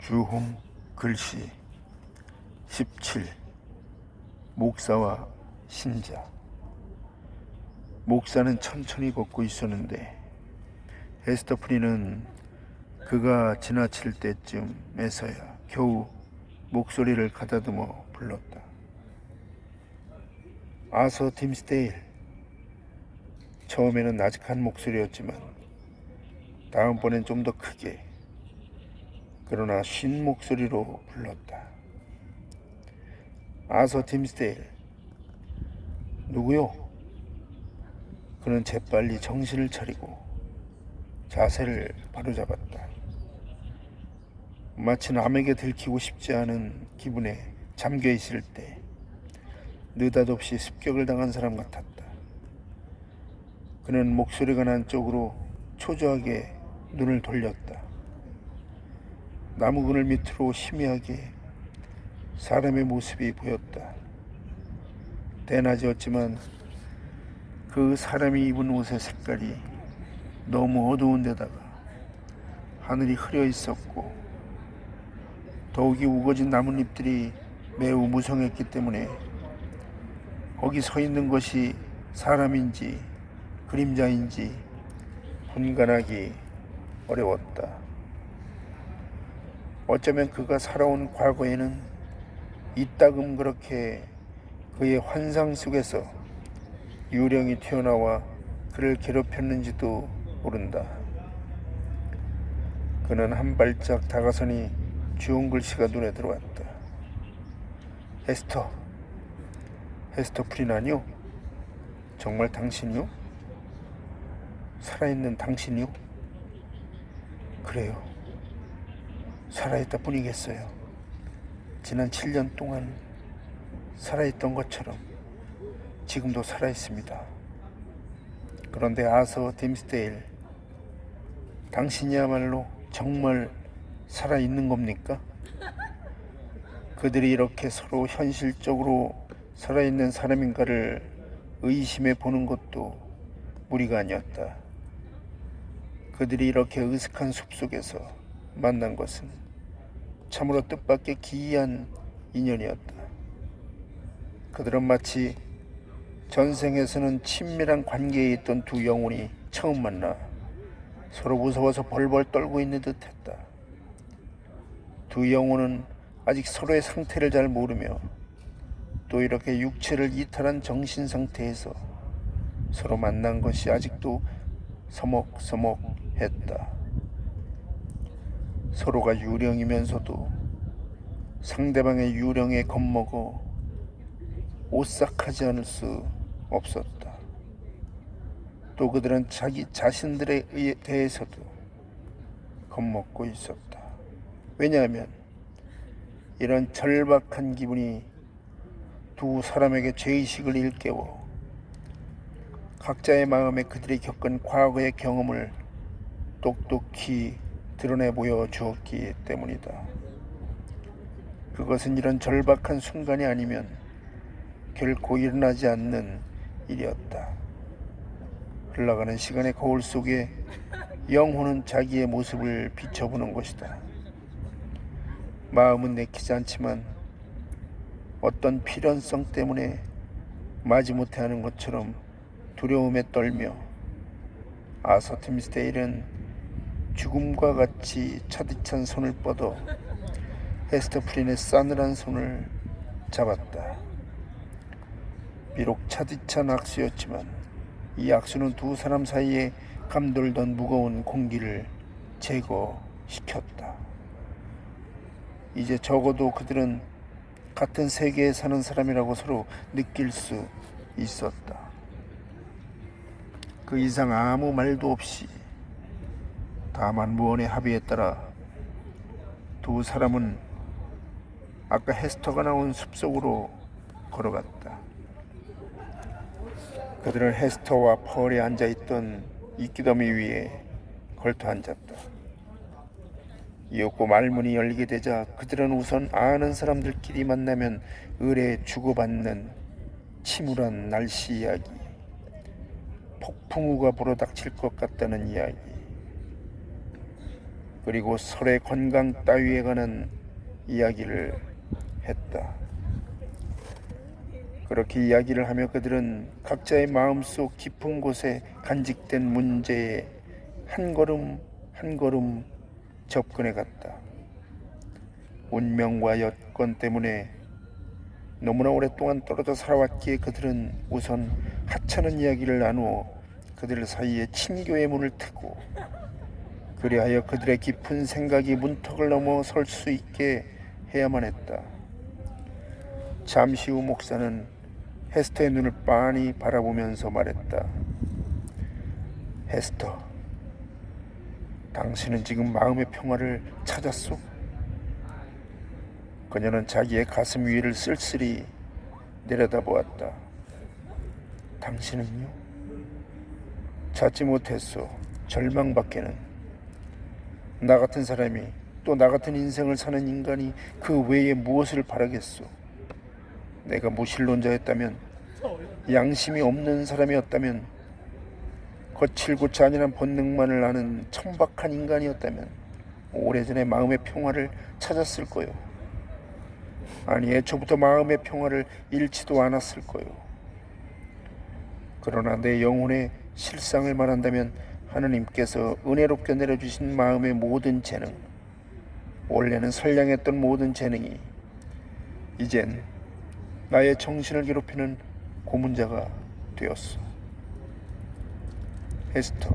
주홍 글씨 17. 목사와 신자. 목사는 천천히 걷고 있었는데 헤스터 프리는 그가 지나칠 때쯤에서야 겨우 목소리를 가다듬어 불렀다. 아서 딤스데일. 처음에는 나직한 목소리였지만 다음번엔 좀 더 크게, 그러나 쉰 목소리로 불렀다. 아서 딤스데일. 누구요? 그는 재빨리 정신을 차리고 자세를 바로잡았다. 마치 남에게 들키고 싶지 않은 기분에 잠겨 있을 때 느닷없이 습격을 당한 사람 같았다. 그는 목소리가 난 쪽으로 초조하게 눈을 돌렸다. 나무 그늘 밑으로 희미하게 사람의 모습이 보였다. 대낮이었지만 그 사람이 입은 옷의 색깔이 너무 어두운 데다가 하늘이 흐려 있었고 더욱이 우거진 나뭇잎들이 매우 무성했기 때문에 거기 서 있는 것이 사람인지 그림자인지 분간하기 어려웠다. 어쩌면 그가 살아온 과거에는 이따금 그렇게 그의 환상 속에서 유령이 튀어나와 그를 괴롭혔는지도 모른다. 그는 한 발짝 다가서니 주홍 글씨가 눈에 들어왔다. 헤스터 프리나뇨? 정말 당신이요? 살아있는 당신이요? 그래요. 살아있다 뿐이겠어요. 지난 7년 동안 살아있던 것처럼 지금도 살아있습니다. 그런데 아서 딤스데일, 당신이야말로 정말 살아있는 겁니까? 그들이 이렇게 서로 현실적으로 살아있는 사람인가를 의심해 보는 것도 무리가 아니었다. 그들이 이렇게 으슥한 숲속에서 만난 것은 참으로 뜻밖의 기이한 인연이었다. 그들은 마치 전생에서는 친밀한 관계에 있던 두 영혼이 처음 만나 서로 무서워서 벌벌 떨고 있는 듯 했다. 두 영혼은 아직 서로의 상태를 잘 모르며 또 이렇게 육체를 이탈한 정신 상태에서 서로 만난 것이 아직도 서먹서먹했다. 서로가 유령이면서도 상대방의 유령에 겁먹어 오싹하지 않을 수 없었다. 또 그들은 자기 자신들에 대해서도 겁먹고 있었다. 왜냐하면 이런 절박한 기분이 두 사람에게 죄의식을 일깨워 각자의 마음에 그들이 겪은 과거의 경험을 똑똑히 드러내 보여주었기 때문이다. 그것은 이런 절박한 순간이 아니면 결코 일어나지 않는 일이었다. 흘러가는 시간의 거울 속에 영혼은 자기의 모습을 비춰보는 것이다. 마음은 내키지 않지만 어떤 필연성 때문에 마지못해 하는 것처럼 두려움에 떨며 아서 딤스데일은 죽음과 같이 차디찬 손을 뻗어 헤스터 프린의 싸늘한 손을 잡았다. 비록 차디찬 악수였지만 이 악수는 두 사람 사이에 감돌던 무거운 공기를 제거시켰다. 이제 적어도 그들은 같은 세계에 사는 사람이라고 서로 느낄 수 있었다. 그 이상 아무 말도 없이 다만 무언의 합의에 따라 두 사람은 아까 헤스터가 나온 숲속으로 걸어갔다. 그들은 헤스터와 펄이 앉아있던 이끼더미 위에 걸터 앉았다. 이윽고 말문이 열리게 되자 그들은 우선 아는 사람들끼리 만나면 의뢰 주고받는 침울한 날씨 이야기, 폭풍우가 불어닥칠 것 같다는 이야기, 그리고 설의 건강 따위에 관한 이야기를 했다. 그렇게 이야기를 하며 그들은 각자의 마음속 깊은 곳에 간직된 문제에 한 걸음 한 걸음 접근해 갔다. 운명과 여건 때문에 너무나 오랫동안 떨어져 살아왔기에 그들은 우선 하찮은 이야기를 나누어 그들 사이에 친교의 문을 트고, 그리하여 그들의 깊은 생각이 문턱을 넘어 설 수 있게 해야만 했다. 잠시 후 목사는 헤스터의 눈을 빤히 바라보면서 말했다. 헤스터, 당신은 지금 마음의 평화를 찾았소? 그녀는 자기의 가슴 위를 쓸쓸히 내려다보았다. 당신은요? 찾지 못했소. 절망밖에는. 나 같은 사람이, 또 나 같은 인생을 사는 인간이 그 외에 무엇을 바라겠소? 내가 무신론자였다면, 양심이 없는 사람이었다면, 거칠고 잔인한 본능만을 아는 천박한 인간이었다면 오래전에 마음의 평화를 찾았을 거요. 아니, 애초부터 마음의 평화를 잃지도 않았을 거요. 그러나 내 영혼의 실상을 말한다면 하느님께서 은혜롭게 내려주신 마음의 모든 재능, 원래는 선량했던 모든 재능이 이젠 나의 정신을 괴롭히는 고문자가 되었어. 헤스터,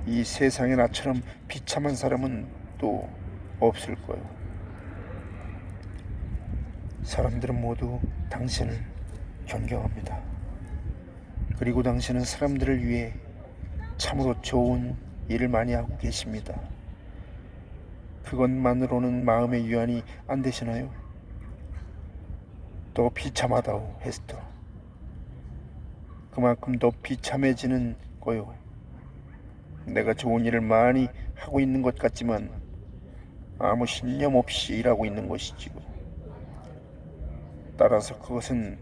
이 세상에 나처럼 비참한 사람은 또 없을 거요. 사람들은 모두 당신을 존경합니다. 그리고 당신은 사람들을 위해 참으로 좋은 일을 많이 하고 계십니다. 그것만으로는 마음의 위안이 안 되시나요? 또 비참하다오, 헤스터. 그만큼 더 비참해지는 거요. 내가 좋은 일을 많이 하고 있는 것 같지만 아무 신념 없이 일하고 있는 것이지요. 따라서 그것은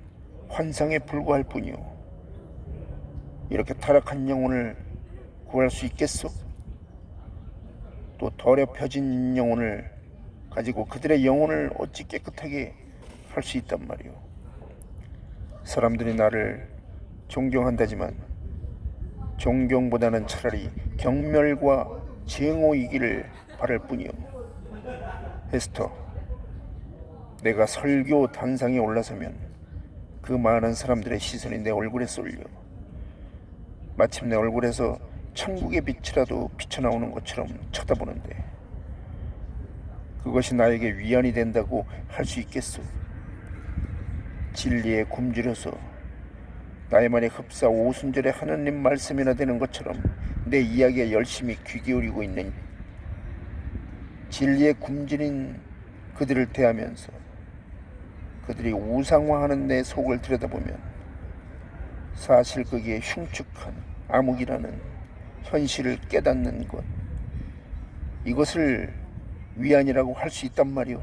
환상에 불과할 뿐이요. 이렇게 타락한 영혼을 구할 수 있겠소? 또 더럽혀진 영혼을 가지고 그들의 영혼을 어찌 깨끗하게 할 수 있단 말이오. 사람들이 나를 존경한다지만 존경보다는 차라리 경멸과 증오이기를 바랄 뿐이오. 헤스터, 내가 설교 단상에 올라서면 그 많은 사람들의 시선이 내 얼굴에 쏠려 마침 내 얼굴에서 천국의 빛이라도 비쳐나오는 것처럼 쳐다보는데 그것이 나에게 위안이 된다고 할 수 있겠소? 진리에 굶주려서 나의 말에 흡사 오순절에 하느님 말씀이나 되는 것처럼 내 이야기에 열심히 귀 기울이고 있는 진리에 굶주린 그들을 대하면서 그들이 우상화하는 내 속을 들여다보면 사실 그게 흉측한 암흑이라는 현실을 깨닫는 것, 이것을 위안이라고 할 수 있단 말이오.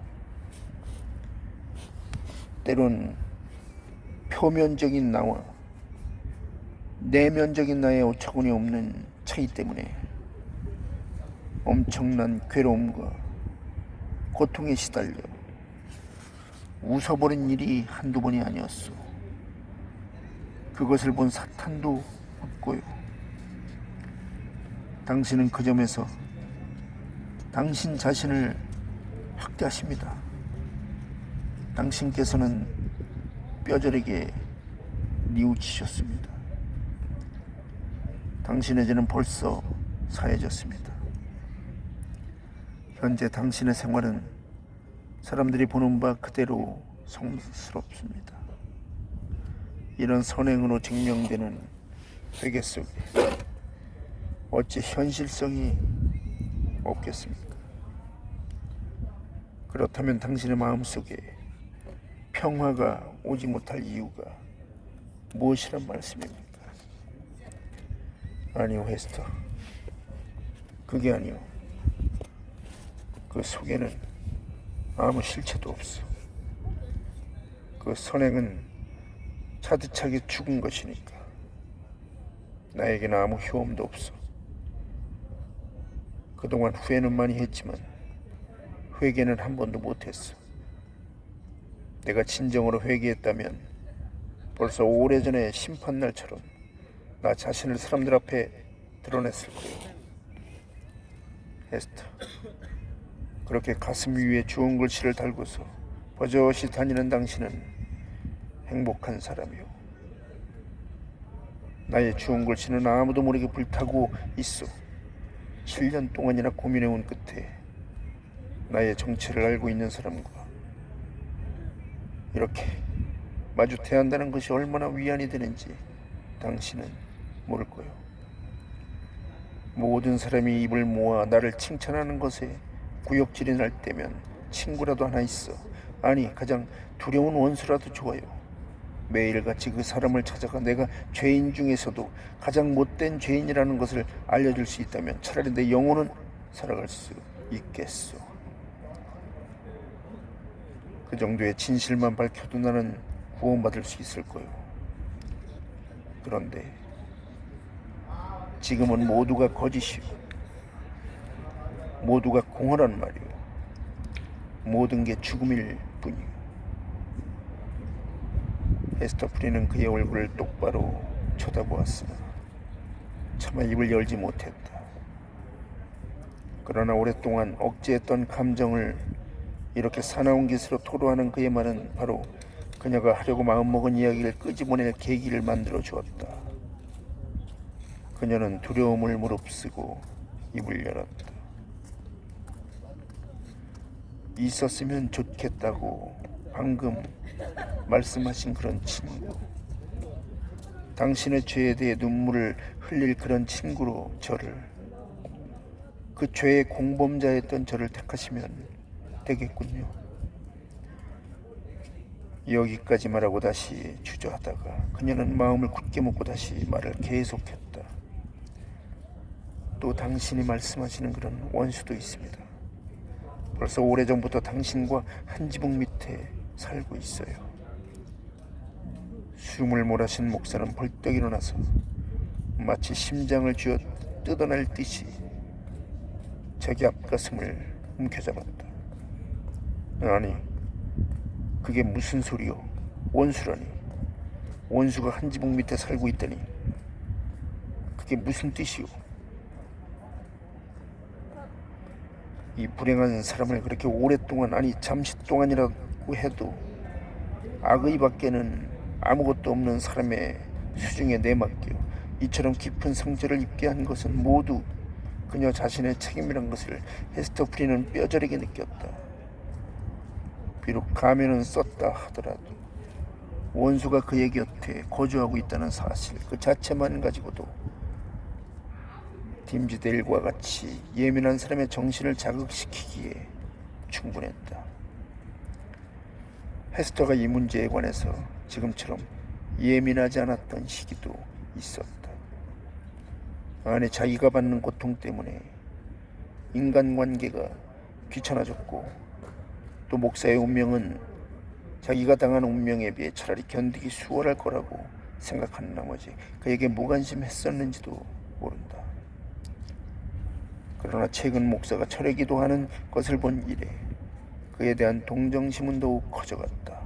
때론 표면적인 나와 내면적인 나의 어처구니 없는 차이 때문에 엄청난 괴로움과 고통에 시달려 웃어버린 일이 한두 번이 아니었소. 그것을 본 사탄도 웃고요. 당신은 그 점에서 당신 자신을 학대하십니다. 당신께서는 뼈저리게 뉘우치셨습니다. 당신의 죄는 벌써 사해졌습니다. 현재 당신의 생활은 사람들이 보는 바 그대로 성스럽습니다. 이런 선행으로 증명되는 회개 속에 어찌 현실성이 없겠습니까? 그렇다면 당신의 마음속에 평화가 오지 못할 이유가 무엇이란 말씀입니까? 아니요, 헤스터. 그게 아니요. 그 속에는 아무 실체도 없어. 그 선행은 차디차게 죽은 것이니까 나에게는 아무 효험도 없어. 그동안 후회는 많이 했지만 회개는 한 번도 못했어. 내가 진정으로 회개했다면 벌써 오래전에 심판날처럼 나 자신을 사람들 앞에 드러냈을 거야. 에스터, 그렇게 가슴 위에 좋은 글씨를 달고서 버젓이 다니는 당신은 행복한 사람이오. 나의 좋은 글씨는 아무도 모르게 불타고 있어. 7년 동안이나 고민해온 끝에 나의 정체를 알고 있는 사람과 이렇게 마주해야 한다는 것이 얼마나 위안이 되는지 당신은 모를 거요. 모든 사람이 입을 모아 나를 칭찬하는 것에 구역질이 날 때면 친구라도 하나 있어, 아니 가장 두려운 원수라도 좋아요. 매일같이 그 사람을 찾아가 내가 죄인 중에서도 가장 못된 죄인이라는 것을 알려줄 수 있다면 차라리 내 영혼은 살아갈 수 있겠소. 그 정도의 진실만 밝혀도 나는 구원받을 수 있을 거요. 그런데 지금은 모두가 거짓이요, 모두가 공허란 말이오. 모든 게 죽음일 뿐이오. 에스터 프리는 그의 얼굴을 똑바로 쳐다보았으나 차마 입을 열지 못했다. 그러나 오랫동안 억제했던 감정을 이렇게 사나운 기세로 토로하는 그의 말은 바로 그녀가 하려고 마음먹은 이야기를 끄집어낼 계기를 만들어 주었다. 그녀는 두려움을 무릅쓰고 입을 열었다. 있었으면 좋겠다고 방금 말씀하신 그런 친구, 당신의 죄에 대해 눈물을 흘릴 그런 친구로 저를, 그 죄의 공범자였던 저를 택하시면 되겠군요. 여기까지 말하고 다시 주저하다가 그녀는 마음을 굳게 먹고 다시 말을 계속했다. 또 당신이 말씀하시는 그런 원수도 있습니다. 벌써 오래전부터 당신과 한 지붕 밑에 살고 있어요. 숨을 몰아쉰 목사는 벌떡 일어나서 마치 심장을 쥐어 뜯어낼 듯이 자기 앞가슴을 움켜잡았다. 아니, 그게 무슨 소리요? 원수라니. 원수가 한 지붕 밑에 살고 있다니. 그게 무슨 뜻이요? 이 불행한 사람을 그렇게 오랫동안, 아니 잠시 동안이라고 해도 악의 밖에는 아무것도 없는 사람의 수중에 내맡겨 이처럼 깊은 상처를 입게 한 것은 모두 그녀 자신의 책임이란 것을 에스터 프리는 뼈저리게 느꼈다. 비록 가면은 썼다 하더라도 원수가 그의 곁에 거주하고 있다는 사실 그 자체만 가지고도 딤지데일과 같이 예민한 사람의 정신을 자극시키기에 충분했다. 헤스터가 이 문제에 관해서 지금처럼 예민하지 않았던 시기도 있었다. 아내 자기가 받는 고통 때문에 인간관계가 귀찮아졌고 또 목사의 운명은 자기가 당한 운명에 비해 차라리 견디기 수월할 거라고 생각하는 나머지 그에게 무관심했었는지도 모른다. 그러나 최근 목사가 철회 기도하는 것을 본 이래 그에 대한 동정심은 더욱 커져갔다.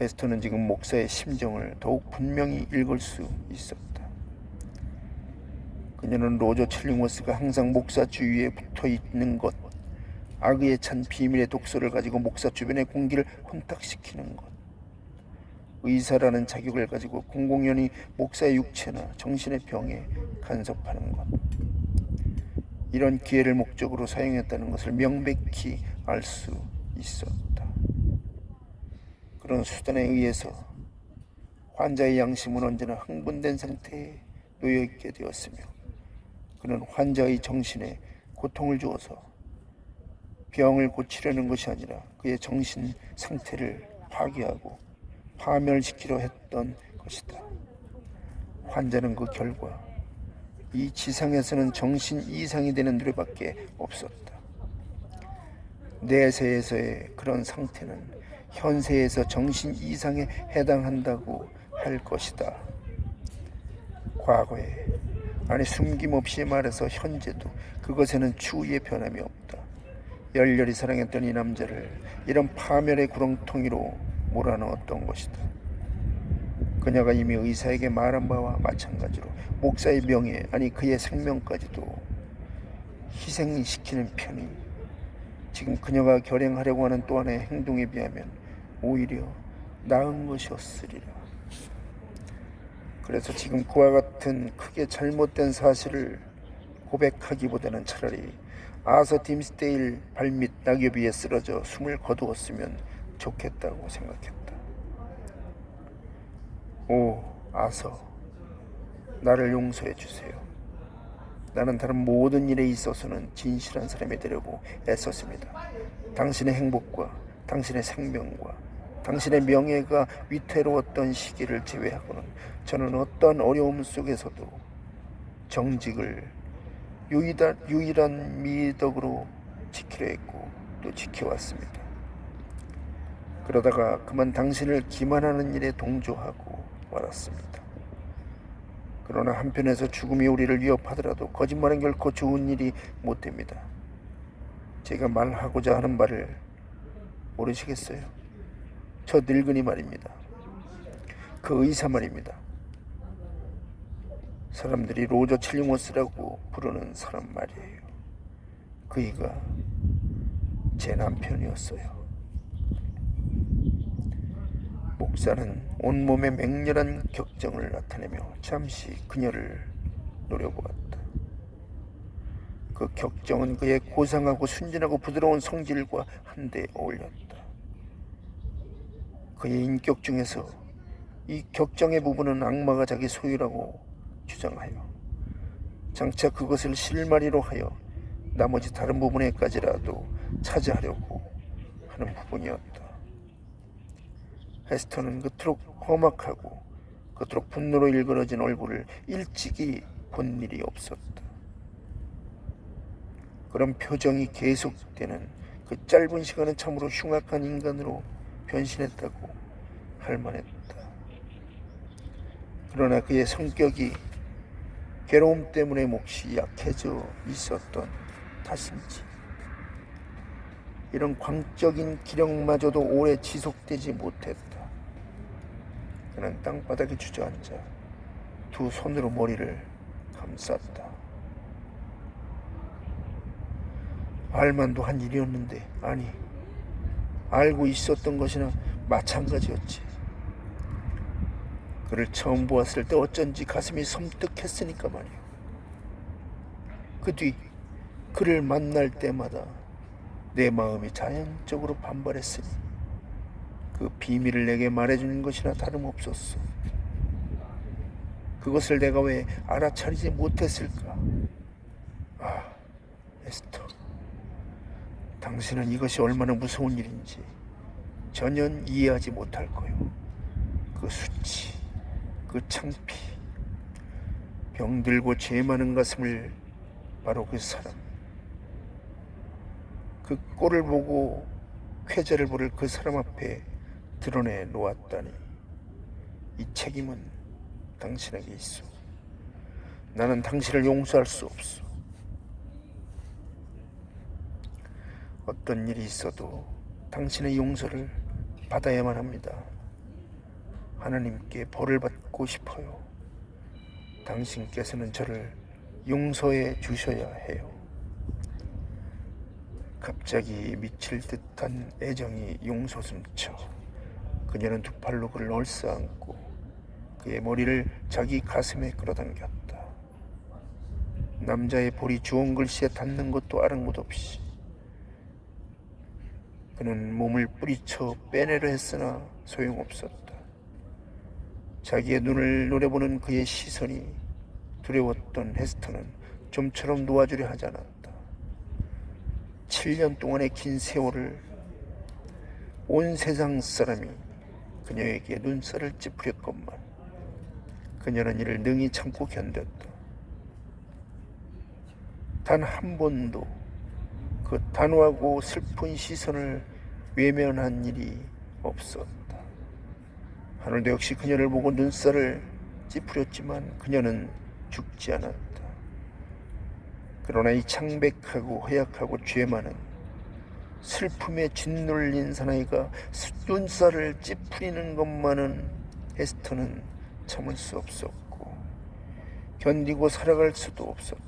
에스터는 지금 목사의 심정을 더욱 분명히 읽을 수 있었다. 그녀는 로저 칠링워스가 항상 목사 주위에 붙어있는 것, 악의에 찬 비밀의 독소를 가지고 목사 주변의 공기를 혼탁시키는 것, 의사라는 자격을 가지고 공공연히 목사의 육체나 정신의 병에 간섭하는 것, 이런 기회를 목적으로 사용했다는 것을 명백히 알 수 있었다. 그런 수단에 의해서 환자의 양심은 언제나 흥분된 상태에 놓여있게 되었으며 그는 환자의 정신에 고통을 주어서 병을 고치려는 것이 아니라 그의 정신 상태를 파괴하고 파멸시키려 했던 것이다. 환자는 그 결과 이 지상에서는 정신 이상이 되는 노래밖에 없었다. 내세에서의 그런 상태는 현세에서 정신 이상에 해당한다고 할 것이다. 과거에 아니 숨김없이 말해서 현재도 그것에는 추후의 변함이 없다. 열렬히 사랑했던 이 남자를 이런 파멸의 구렁텅이로 몰아넣었던 것이다. 그녀가 이미 의사에게 말한 바와 마찬가지로 목사의 명예, 아니 그의 생명까지도 희생시키는 편이 지금 그녀가 결행하려고 하는 또 하나의 행동에 비하면 오히려 나은 것이었으리라. 그래서 지금 그와 같은 크게 잘못된 사실을 고백하기보다는 차라리 아서 딤스데일 발밑 낙엽 위에 쓰러져 숨을 거두었으면 좋겠다고 생각했다. 오 아서, 나를 용서해 주세요. 나는 다른 모든 일에 있어서는 진실한 사람이 되려고 애썼습니다. 당신의 행복과 당신의 생명과 당신의 명예가 위태로웠던 시기를 제외하고는 저는 어떤 어려움 속에서도 정직을 유일한 미덕으로 지키려 했고 또 지켜왔습니다. 그러다가 그만 당신을 기만하는 일에 동조하고 말았습니다. 그러나 한편에서 죽음이 우리를 위협하더라도 거짓말은 결코 좋은 일이 못 됩니다. 제가 말하고자 하는 말을 모르시겠어요? 저 늙은이 말입니다. 그 의사 말입니다. 사람들이 로저 칠링워스라고 부르는 사람 말이에요. 그이가 제 남편이었어요. 목사는 온몸에 맹렬한 격정을 나타내며 잠시 그녀를 노려보았다. 그 격정은 그의 고상하고 순진하고 부드러운 성질과 한데 어울렸다. 그의 인격 중에서 이 격정의 부분은 악마가 자기 소유라고 주장하여 장차 그것을 실마리로 하여 나머지 다른 부분에까지라도 차지하려고 하는 부분이었다. 헤스터는 그토록 험악하고 그토록 분노로 일그러진 얼굴을 일찍이 본 일이 없었다. 그런 표정이 계속되는 그 짧은 시간은 참으로 흉악한 인간으로 변신했다고 할 만했다. 그러나 그의 성격이 괴로움 때문에 몫이 약해져 있었던 탓인지 이런 광적인 기력마저도 오래 지속되지 못했다. 그는 땅바닥에 주저앉아 두 손으로 머리를 감쌌다. 알만도 한 일이었는데, 아니 알고 있었던 것이나 마찬가지였지. 그를 처음 보았을 때 어쩐지 가슴이 섬뜩했으니까 말이오. 그 뒤 그를 만날 때마다 내 마음이 자연적으로 반발했으니 그 비밀을 내게 말해주는 것이나 다름없었어. 그것을 내가 왜 알아차리지 못했을까? 아, 에스터, 당신은 이것이 얼마나 무서운 일인지 전혀 이해하지 못할 거요. 그 수치, 그 창피, 병들고 죄 많은 가슴을 바로 그 사람, 그 꼴을 보고 쾌재를 부를 그 사람 앞에 드러내 놓았다니 이 책임은 당신에게 있어. 나는 당신을 용서할 수 없어. 어떤 일이 있어도 당신의 용서를 받아야만 합니다. 하나님께 벌을 받고 싶어요. 당신께서는 저를 용서해 주셔야 해요. 갑자기 미칠 듯한 애정이 용솟음쳐 그녀는 두 팔로 그를 얼싸안고 그의 머리를 자기 가슴에 끌어당겼다. 남자의 볼이 주홍 글씨에 닿는 것도 아랑곳 없이 그는 몸을 뿌리쳐 빼내려 했으나 소용없었다. 자기의 눈을 노려보는 그의 시선이 두려웠던 헤스터는 좀처럼 놓아주려 하지 않았다. 7년 동안의 긴 세월을 온 세상 사람이 그녀에게 눈살을 찌푸렸건만 그녀는 이를 능히 참고 견뎠다. 단 한 번도 그 단호하고 슬픈 시선을 외면한 일이 없었다. 하늘도 역시 그녀를 보고 눈살을 찌푸렸지만 그녀는 죽지 않았다. 그러나 이 창백하고 허약하고 죄 많은 슬픔에 짓눌린 사나이가 눈살을 찌푸리는 것만은 에스터는 참을 수 없었고 견디고 살아갈 수도 없었다.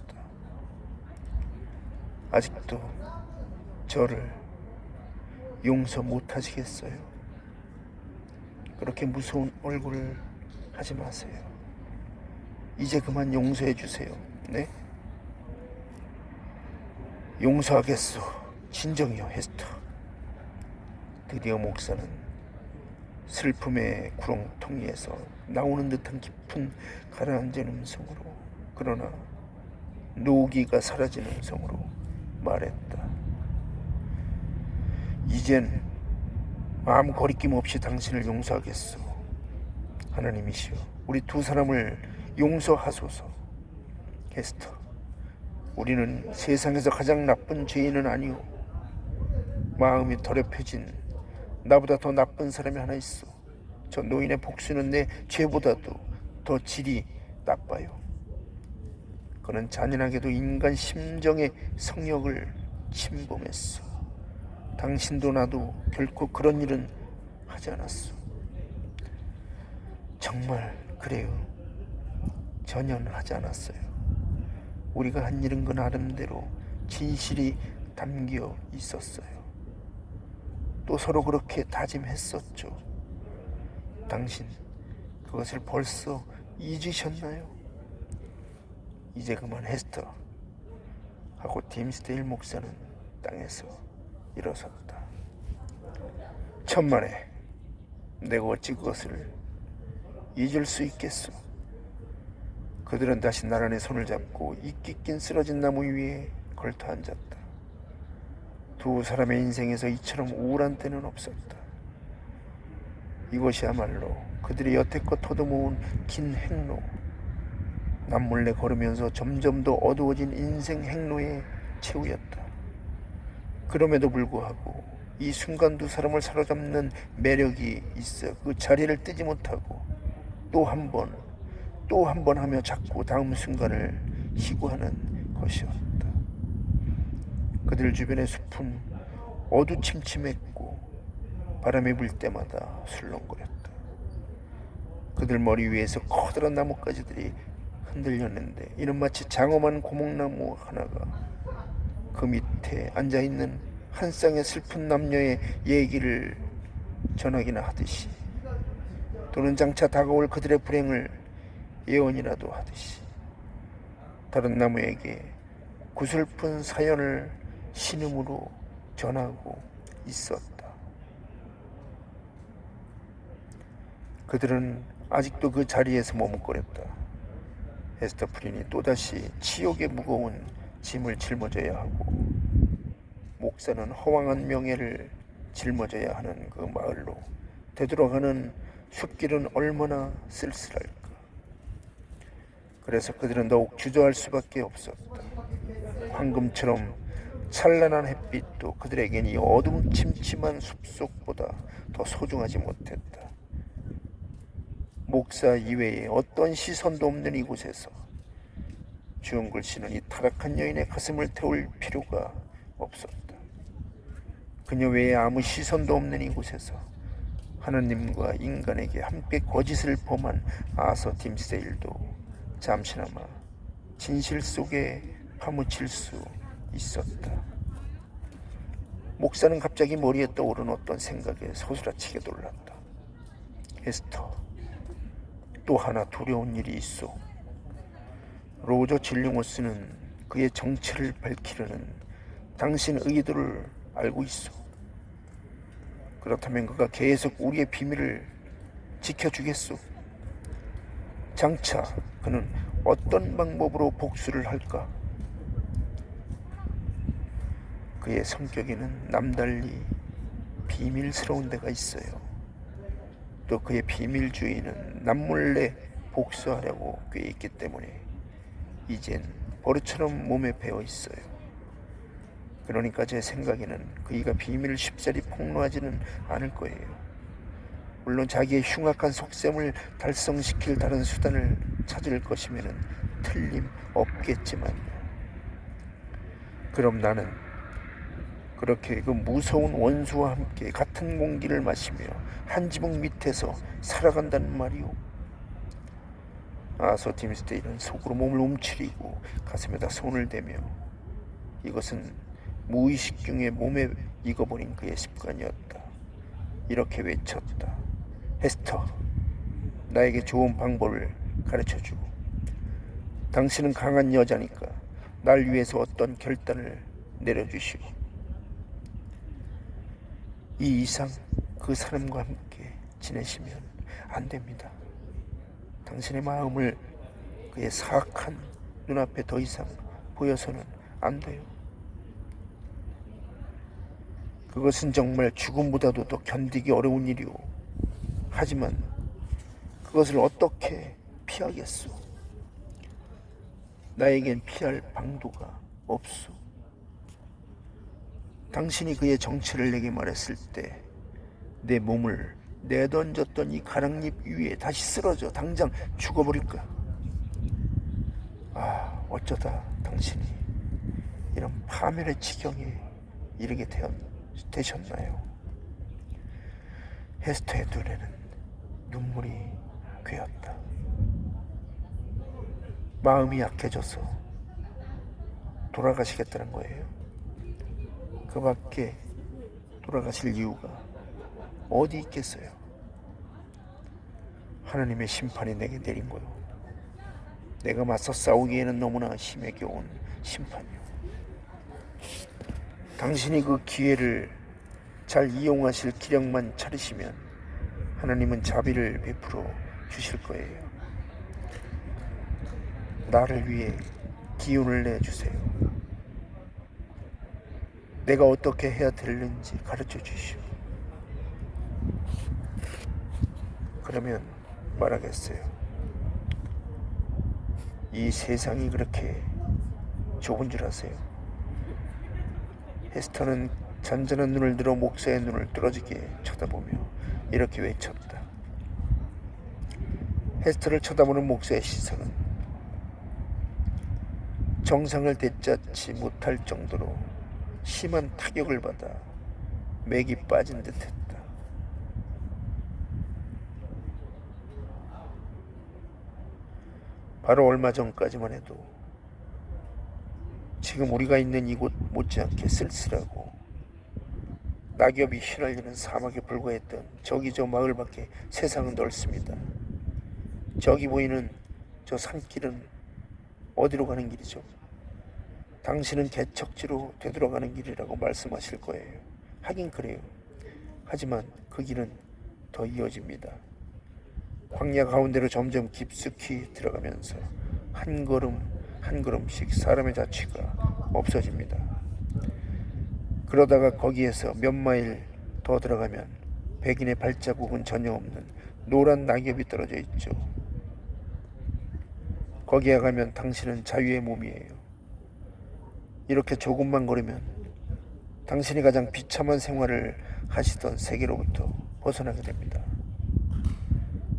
아직도 저를 용서 못하시겠어요? 그렇게 무서운 얼굴을 하지 마세요. 이제 그만 용서해 주세요. 네? 용서하겠소. 진정이요, 에스터. 드디어 목사는 슬픔의 구렁텅이에서 나오는 듯한 깊은 가라앉은 음성으로, 그러나 노기가 사라진 음성으로 말했다. 이젠 아무 거리낌 없이 당신을 용서하겠소. 하나님이시여, 우리 두 사람을 용서하소서. 에스터, 우리는 세상에서 가장 나쁜 죄인은 아니오. 마음이 더럽혀진 나보다 더 나쁜 사람이 하나 있어. 저 노인의 복수는 내 죄보다도 더 질이 나빠요. 그는 잔인하게도 인간 심정의 성욕을 침범했어. 당신도 나도 결코 그런 일은 하지 않았어. 정말 그래요. 전혀 하지 않았어요. 우리가 한 일은 그 나름대로 진실이 담겨 있었어요. 또 서로 그렇게 다짐했었죠. 당신 그것을 벌써 잊으셨나요? 이제 그만 에스터 하고 딤스데일 목사는 땅에서 일어섰다. 천만에 내가 어찌 그것을 잊을 수 있겠소. 그들은 다시 나란히 손을 잡고 이끼 낀 쓰러진 나무 위에 걸터 앉았다. 두 사람의 인생에서 이처럼 우울한 때는 없었다. 이것이야말로 그들이 여태껏 터도모은 긴 행로, 남몰래 걸으면서 점점 더 어두워진 인생 행로의 최후였다. 그럼에도 불구하고 이 순간 두 사람을 사로잡는 매력이 있어 그 자리를 뜨지 못하고 또 한 번 하며 자꾸 다음 순간을 희구하는 것이었다. 그들 주변의 숲은 어두침침했고 바람이 불 때마다 술렁거렸다. 그들 머리 위에서 커다란 나뭇가지들이 흔들렸는데 이는 마치 장엄한 고목나무 하나가 그 밑에 앉아있는 한 쌍의 슬픈 남녀의 얘기를 전하기나 하듯이, 또는 장차 다가올 그들의 불행을 예언이라도 하듯이 다른 나무에게 구슬픈 사연을 신음으로 전하고 있었다. 그들은 아직도 그 자리에서 머뭇거렸다. 에스터 프린이 또다시 치욕의 무거운 짐을 짊어져야 하고 목사는 허황한 명예를 짊어져야 하는 그 마을로 되돌아가는 숲길은 얼마나 쓸쓸할까. 그래서 그들은 더욱 주저할 수밖에 없었다. 황금처럼 찬란한 햇빛도 그들에겐 이 어둠침침한 숲속보다 더 소중하지 못했다. 목사 이외에 어떤 시선도 없는 이곳에서 주영글 씨는 이 타락한 여인의 가슴을 태울 필요가 없었다. 그녀 외에 아무 시선도 없는 이곳에서 하나님과 인간에게 함께 거짓을 범한 아서 딤스데일도 잠시나마 진실 속에 파묻힐 수 있었다. 목사는 갑자기 머리에 떠오른 어떤 생각에 서술아치게 놀랐다. 에스터, 또 하나 두려운 일이 있어. 로저 질링호스는 그의 정체를 밝히려는 당신 의도를 알고 있어. 그렇다면 그가 계속 우리의 비밀을 지켜주겠소. 장차 그는 어떤 방법으로 복수를 할까? 그의 성격에는 남달리 비밀스러운 데가 있어요. 또 그의 비밀주의는 남몰래 복수하려고 꽤 있기 때문에 이젠 버릇처럼 몸에 배어 있어요. 그러니까 제 생각에는 그이가 비밀을 쉽사리 폭로하지는 않을 거예요. 물론 자기의 흉악한 속셈을 달성시킬 다른 수단을 찾을 것이면 틀림없겠지만요. 그럼 나는 그렇게 그 무서운 원수와 함께 같은 공기를 마시며 한 지붕 밑에서 살아간다는 말이오. 아서 디미스데이는 속으로 몸을 움츠리고 가슴에다 손을 대며, 이것은 무의식 중에 몸에 익어버린 그의 습관이었다. 이렇게 외쳤다. 헤스터, 나에게 좋은 방법을 가르쳐주고, 당신은 강한 여자니까 날 위해서 어떤 결단을 내려주시오. 이 이상 그 사람과 함께 지내시면 안 됩니다. 당신의 마음을 그의 사악한 눈앞에 더 이상 보여서는 안 돼요. 그것은 정말 죽음보다도 더 견디기 어려운 일이오. 하지만 그것을 어떻게 피하겠소? 나에겐 피할 방도가 없소. 당신이 그의 정체를 내게 말했을 때 내 몸을 내던졌던 이 가랑잎 위에 다시 쓰러져 당장 죽어버릴까? 아, 어쩌다 당신이 이런 파멸의 지경에 이르게 되셨나요? 헤스터의 눈에는 눈물이 괴었다. 마음이 약해져서 돌아가시겠다는 거예요. 그 밖에 돌아가실 이유가 어디 있겠어요? 하나님의 심판이 내게 내린 거요. 내가 맞서 싸우기에는 너무나 힘에 겨운 심판이요. 당신이 그 기회를 잘 이용하실 기력만 차리시면 하나님은 자비를 베풀어 주실 거예요. 나를 위해 기운을 내주세요. 내가 어떻게 해야 되는지 가르쳐 주시오. 그러면 말하겠어요. 이 세상이 그렇게 좁은 줄 아세요? 헤스터는 잔잔한 눈을 들어 목사의 눈을 뚫어지게 쳐다보며 이렇게 외쳤다. 헤스터를 쳐다보는 목사의 시선은 정상을 되찾지 못할 정도로 심한 타격을 받아 맥이 빠진 듯했다. 바로 얼마 전까지만 해도 지금 우리가 있는 이곳 못지않게 쓸쓸하고 낙엽이 휘날리는 사막에 불과했던 저기 저 마을 밖에 세상은 넓습니다. 저기 보이는 저 산길은 어디로 가는 길이죠? 당신은 개척지로 되돌아가는 길이라고 말씀하실 거예요. 하긴 그래요. 하지만 그 길은 더 이어집니다. 광야 가운데로 점점 깊숙이 들어가면서 한 걸음 한 걸음씩 사람의 자취가 없어집니다. 그러다가 거기에서 몇 마일 더 들어가면 백인의 발자국은 전혀 없는 노란 낙엽이 떨어져 있죠. 거기에 가면 당신은 자유의 몸이에요. 이렇게 조금만 걸으면 당신이 가장 비참한 생활을 하시던 세계로부터 벗어나게 됩니다.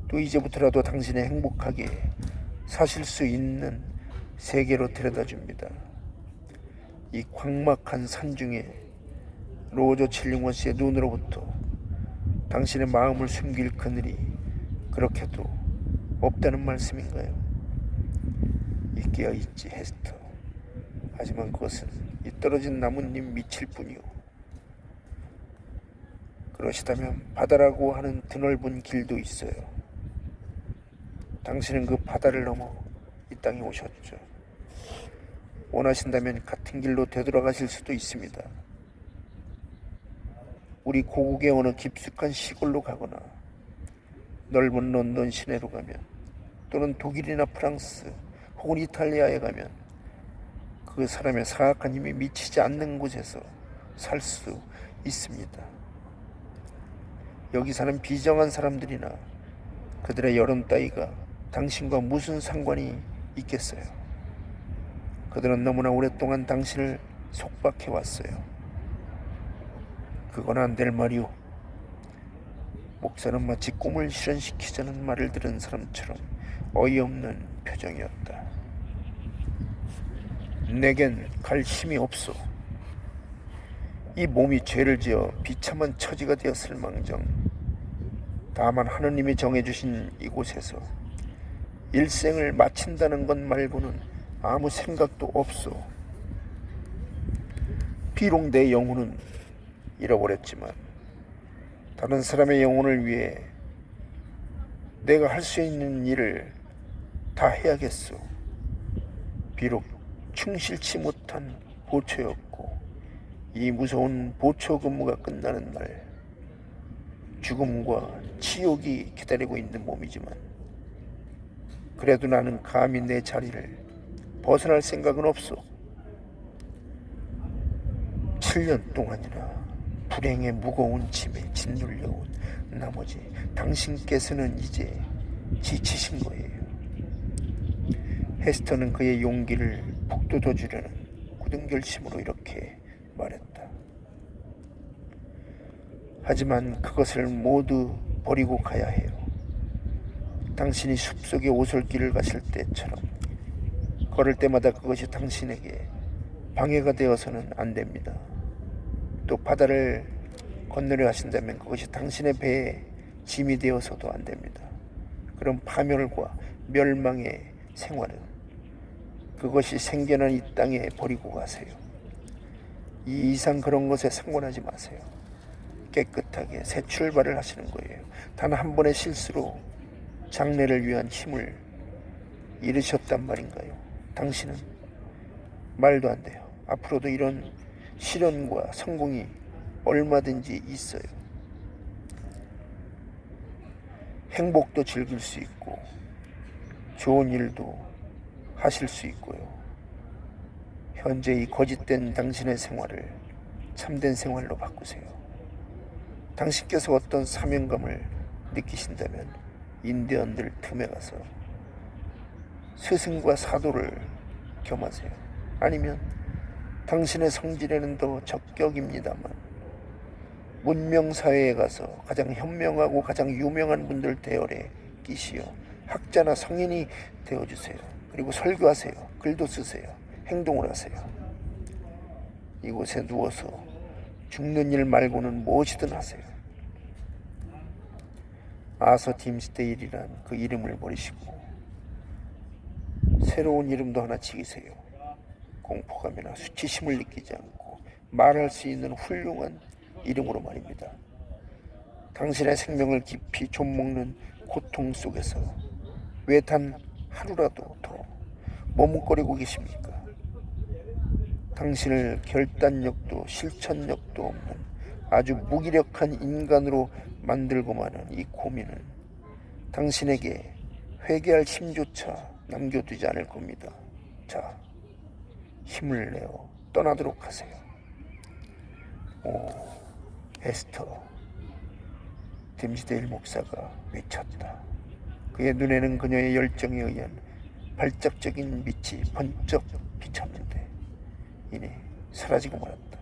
또 이제부터라도 당신이 행복하게 사실 수 있는 세계로 데려다 줍니다. 이 광막한 산중에 로저 칠링원스의 눈으로부터 당신의 마음을 숨길 그늘이 그렇게도 없다는 말씀인가요? 이 깨어있지 헤스터. 하지만 그것은 이 떨어진 나뭇잎 밑일 뿐이요. 그러시다면 바다라고 하는 드넓은 길도 있어요. 당신은 그 바다를 넘어 이 땅에 오셨죠. 원하신다면 같은 길로 되돌아가실 수도 있습니다. 우리 고국의 어느 깊숙한 시골로 가거나 넓은 런던 시내로 가면, 또는 독일이나 프랑스 혹은 이탈리아에 가면 그 사람의 사악한 힘이 미치지 않는 곳에서 살 수 있습니다. 여기 사는 비정한 사람들이나 그들의 여름 따위가 당신과 무슨 상관이 있겠어요? 그들은 너무나 오랫동안 당신을 속박해 왔어요. 그건 안 될 말이오. 목사는 마치 꿈을 실현시키자는 말을 들은 사람처럼 어이없는 표정이었다. 내겐 갈 힘이 없소. 이 몸이 죄를 지어 비참한 처지가 되었을 망정 다만 하느님이 정해주신 이곳에서 일생을 마친다는 것 말고는 아무 생각도 없소. 비록 내 영혼은 잃어버렸지만 다른 사람의 영혼을 위해 내가 할 수 있는 일을 다 해야겠소. 비록 충실치 못한 보초였고 이 무서운 보초 근무가 끝나는 날 죽음과 치욕이 기다리고 있는 몸이지만 그래도 나는 감히 내 자리를 벗어날 생각은 없소. 7년 동안이나 불행의 무거운 짐에 짓눌려온 나머지 당신께서는 이제 지치신 거예요. 헤스터는 그의 용기를 북돋워주려는 굳은 결심으로 이렇게 말했다. 하지만 그것을 모두 버리고 가야 해요. 당신이 숲속의 오솔길을 가실 때처럼 걸을 때마다 그것이 당신에게 방해가 되어서는 안 됩니다. 또 바다를 건너려 하신다면 그것이 당신의 배에 짐이 되어서도 안 됩니다. 그런 파멸과 멸망의 생활은 그것이 생겨난 이 땅에 버리고 가세요. 이 이상 그런 것에 상관하지 마세요. 깨끗하게 새 출발을 하시는 거예요. 단 한 번의 실수로 장래를 위한 힘을 잃으셨단 말인가요? 당신은 말도 안 돼요. 앞으로도 이런 시련과 성공이 얼마든지 있어요. 행복도 즐길 수 있고 좋은 일도 하실 수 있고요. 현재 이 거짓된 당신의 생활을 참된 생활로 바꾸세요. 당신께서 어떤 사명감을 느끼신다면 인디언들 틈에 가서 스승과 사도를 겸하세요. 아니면 당신의 성질에는 더 적격입니다만 문명사회에 가서 가장 현명하고 가장 유명한 분들 대열에 끼시어 학자나 성인이 되어주세요. 그리고 설교하세요. 글도 쓰세요. 행동을 하세요. 이곳에 누워서 죽는 일 말고는 무엇이든 하세요. 아서 딤스데일이란 그 이름을 버리시고 새로운 이름도 하나 지으세요. 공포감이나 수치심을 느끼지 않고 말할 수 있는 훌륭한 이름으로 말입니다. 당신의 생명을 깊이 좀먹는 고통 속에서 왜 단 하루라도 더 머뭇거리고 계십니까? 당신을 결단력도 실천력도 없는 아주 무기력한 인간으로 만들고 마는 이 고민은 당신에게 회개할 힘조차 남겨두지 않을 겁니다. 자, 힘을 내어 떠나도록 하세요. 오, 에스터, 딤스데일 목사가 외쳤다. 그의 눈에는 그녀의 열정에 의한 발작적인 빛이 번쩍 비쳤는데 이내 사라지고 말았다.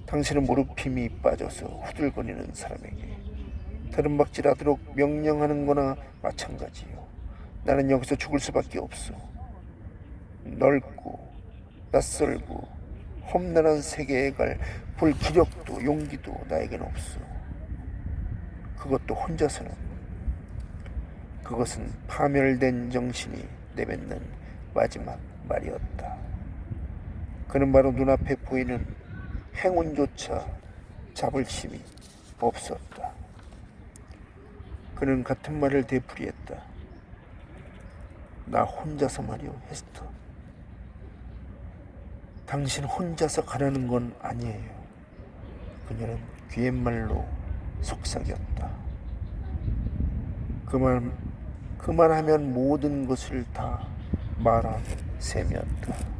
당신은 무릎 힘이 빠져서 후들거리는 사람에게 들은박질하도록 명령하는 거나 마찬가지요. 나는 여기서 죽을 수밖에 없어. 넓고 낯설고 험난한 세계에 갈 불기력도 용기도 나에겐 없어. 그것도 혼자서는. 그것은 파멸된 정신이 내뱉는 마지막 말이었다. 그는 바로 눈앞에 보이는 행운조차 잡을 힘이 없었다. 그는 같은 말을 되풀이했다. 나 혼자서 말이오, 헤스터. 당신 혼자서 가려는 건 아니에요. 그녀는 귀옛말로 속삭였다. 그만하면 모든 것을 다 말한 셈이었다.